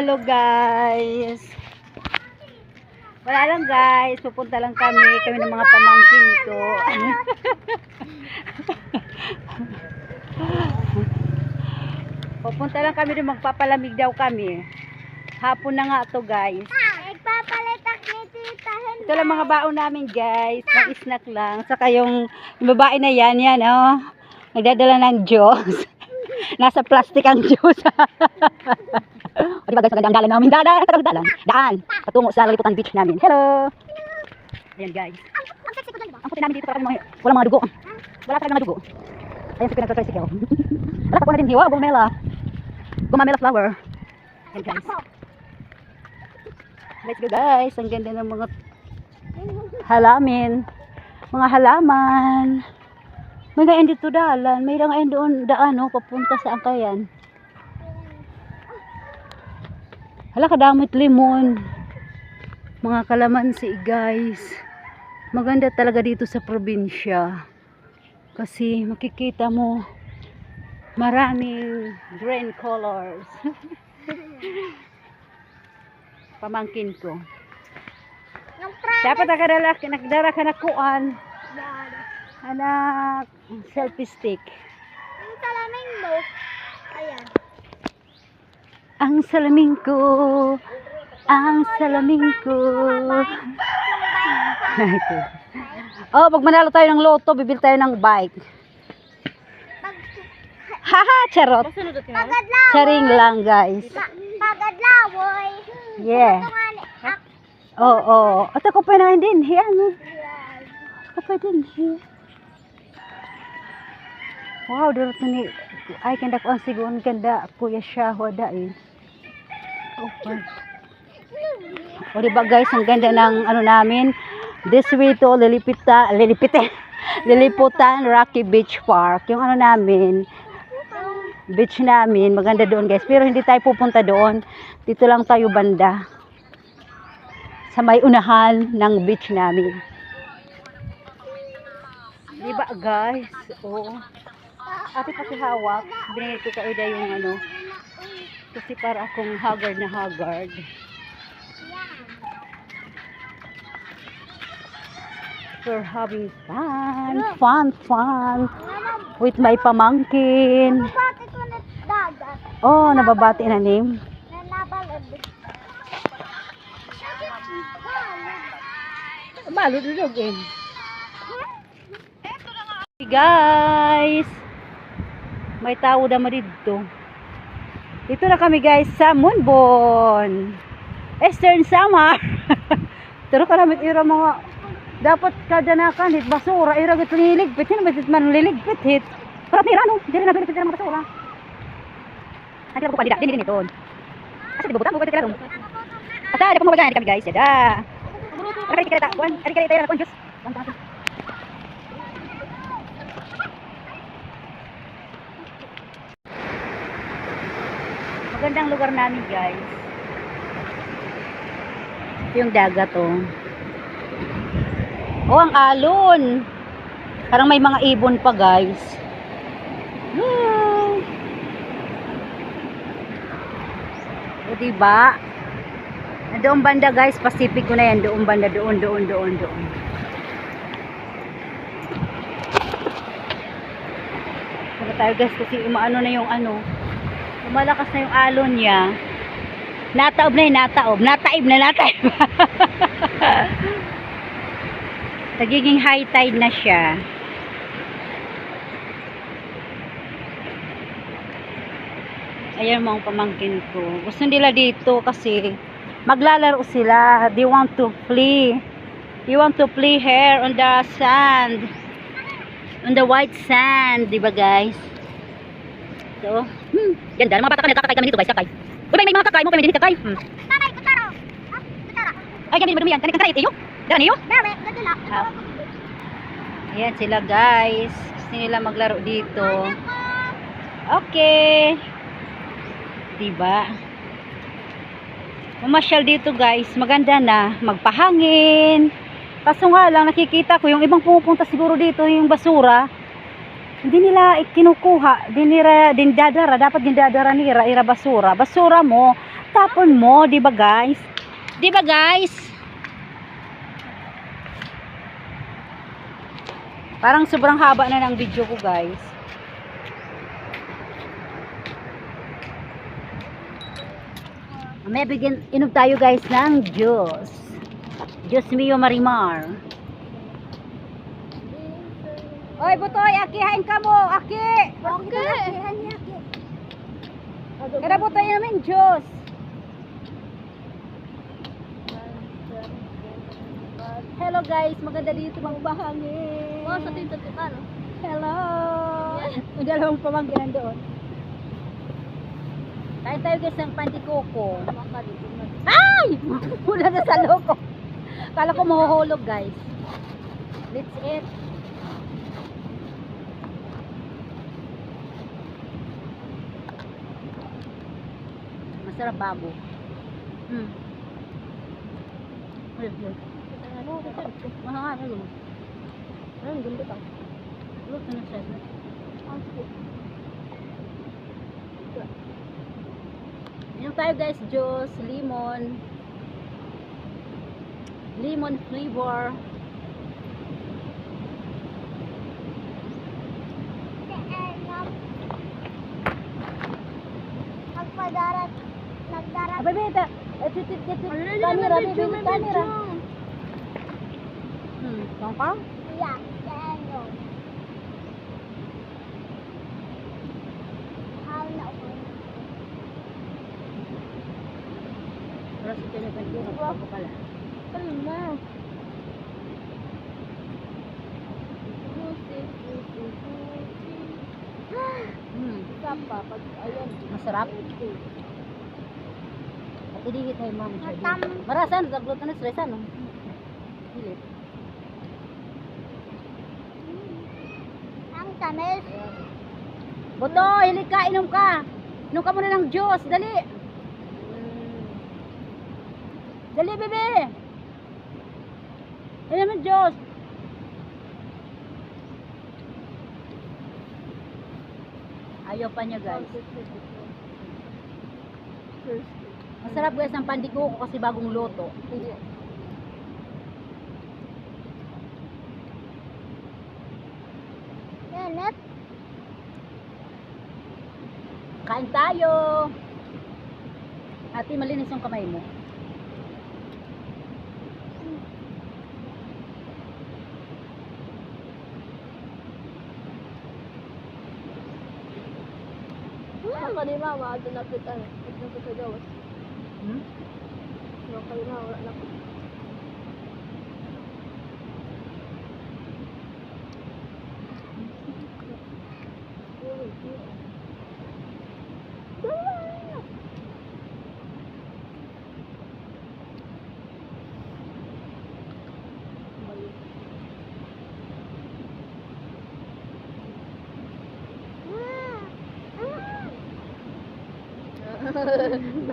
Hello guys. Wala lang guys, pupunta lang kami ng mga pamangkin ko. Pupunta lang kami din, magpapalamig daw kami. Hapon na nga to guys. Nagpapalitak ni Tita Hen. Ito lang mga baon namin guys, mga snack lang. Saka yung babae na yan oh. Nagdadala ng juice. Nasa plastic ang juice. O diba guys, maganda ang dalan namin. Daan. Patungo sa Laliputan Beach namin. Hello. Ayan guys. Ang sexy ko dyan, diba? Ang puti namin dito para walang mga dugo. Wala talaga mga dugo. Ayan si pinagtatricycle. Wala pa po na din hiwa. Gumamela flower. Ayan guys. Let's go guys. Ang ganda ng mga halamin. Mga halaman. May ngayon dito dalan. May ngayon doon daan papunta sa Angkayan. Hala, kadamit limon. Mga kalamansi guys. Maganda talaga dito sa probinsya. Kasi makikita mo maraming green colors. Pamangkin ko. Dapat nagdara ka na kuan. Anak, selfie stick. Ang salamin mo. Ayan. Ang salamin ko. Ang salamin ko. Oh, pag manalo tayo ng loto, bibili tayo ng bike. Haha, charot. Pagadlaw. Charing lang, guys. Pagadlawoy. Yeah. Oo. At ako pa na din. Yan. Ako pa din. Wow, dito ni ay kanda ko ang sigon kanda kuya siya wada eh. Okay. O diba guys, ang ganda ng namin. This way to Liliputan Rocky Beach Park. Yung namin, beach namin, maganda doon guys. Pero hindi tayo pupunta doon. Dito lang tayo banda. Sa may unahan ng beach namin. Diba guys? Oo. Ate pati hawak. Binigay ko kayo yung kasi para akong haggard na haggard. We're having fun with my pamangkin. Nabati ko na dagat. Oh, nababati na name. Nanabalod. Malulog eh. Hey guys, may tao naman dito. Dito na kami guys sa Munbon, Eastern Samar. Pero karamit ira mga dapat kadanakan hit basura ira git liligpit hin basit man liligpit hit. Karat nira no, dili na liligpit mga basura. Ati ko pa din ito. Asa dibubutan mo kaya ron. Ata di pa mo bagay kami guys ya. Ari kita na kon jus. Magandang lugar namin guys. Ito yung dagat oh, ang alon. Parang may mga ibon pa guys. O diba? Doon banda guys, Pacific ko na yan. Doon banda, doon. Saka tayo guys kasi umaano na yung lumalakas na yung alon niya. Nataob. Nataib. Nagiging high tide na siya. Ayan mga pamangkin ko. Gusto nila dito kasi maglalaro sila. They want to play. They want to play here on the sand. On the white sand. Diba guys? So, ganda. Mga bata kami nagkakakay kami dito guys. Kakay. Uy, may mga kakay mo. May kakay. Tatay, kutsara. Kutsara. Ay, kami madumi yan. Kanang kakay. Iyo? Dara niyo? Bebe, gadula. Ayan sila guys. Gusto nila maglaro dito. Okay. Diba? Mamasyal dito guys. Maganda na. Magpahangin. Kaso nga lang nakikita ko yung ibang pumupunta siguro dito yung basura. Hindi nila kinukuha, dindadara, dapat dindadara nila ira basura mo, itapon mo, di ba guys? Di ba guys? Parang sobrang haba na ng video ko guys. May bigyan, inom tayo guys ng juice. Diyos mio Marimar. Oy, Butoy, akihain ka mo. Aki. Okay. Akihain niya, aki. Kada Butoy namin juice. Hello guys, maganda dito magbahangin. Oh, sa tito no? Hello. May dalawang pamangkin doon. Kain tayo guys ng pandikoko. Ay! Mula na sa loko. Kala ko mahuhulog guys. Let's eat. Masarap babo. Mahal ano? Ang ganda ka. Luto na siya. Inom tayo guys, juice, lemon. Lemon flavor. Nagdarat. Abay, beta. Camera, baby, camera. Tangka? Yeah, ano. How na ako. Para sa pinagpagkira, ako pala. Ano na? Sapa, pag, ayan, masarap. At idihit tayo mami. Marasan, taglot na stressan, no? Hilit. Ang tamis. Boto, hilig ka, inom ka. Inom ka muna ng juice, dali. Dali, bebe. Inom ng juice. Ayaw pa niya guys. Masarap guys ang pandikoko kasi bagong luto. Yanit. Kain tayo. Ate, malinis yung kamay mo. Ako ni mama, ito napitan. Ito napitan gawas. Ako ni mama, wala na.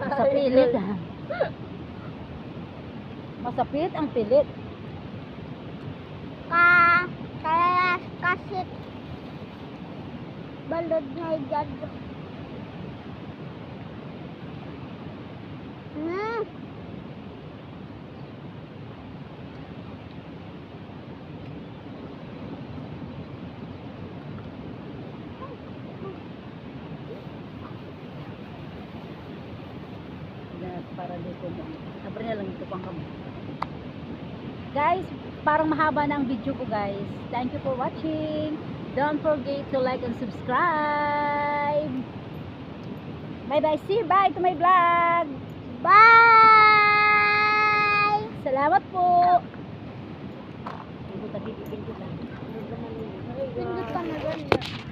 Masapilit. Masapit ang pilit. Kaya kasit. Balod na igad. Para dito mo. Sabi na lang ito pang kamo. Guys, parang mahaba na ang video ko guys. Thank you for watching. Don't forget to like and subscribe. Bye bye. See you. Bye to my vlog. Bye! Salamat po. Pindot Pindot ka na ganyan.